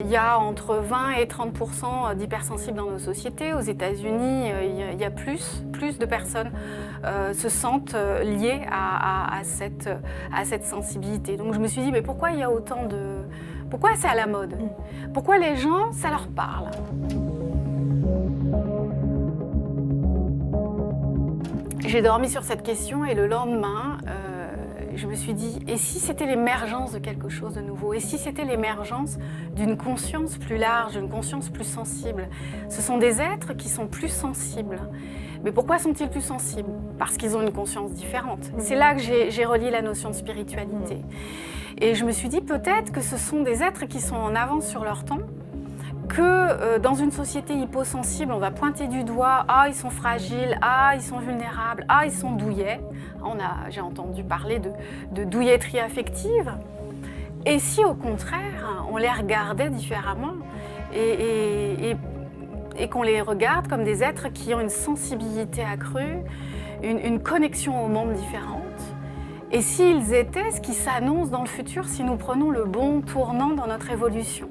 Il y a entre 20 et 30% d'hypersensibles dans nos sociétés. Aux États-Unis, il y a plus de personnes se sentent liées à cette sensibilité. Donc je me suis dit, mais pourquoi il y a autant de... Pourquoi c'est à la mode? Pourquoi les gens, ça leur parle? J'ai dormi sur cette question et le lendemain, je me suis dit, et si c'était l'émergence de quelque chose de nouveau? Et si c'était l'émergence d'une conscience plus large, d'une conscience plus sensible? Ce sont des êtres qui sont plus sensibles. Mais pourquoi sont-ils plus sensibles? Parce qu'ils ont une conscience différente. C'est là que j'ai relié la notion de spiritualité. Et je me suis dit, peut-être que ce sont des êtres qui sont en avance sur leur temps, que dans une société hyposensible, on va pointer du doigt « Ah, ils sont fragiles, ah, ils sont vulnérables, ah, ils sont douillets ». J'ai entendu parler de douilletterie affective. Et si au contraire, on les regardait différemment et qu'on les regarde comme des êtres qui ont une sensibilité accrue, une connexion au monde différente. Et s'ils étaient ce qui s'annonce dans le futur si nous prenons le bon tournant dans notre évolution.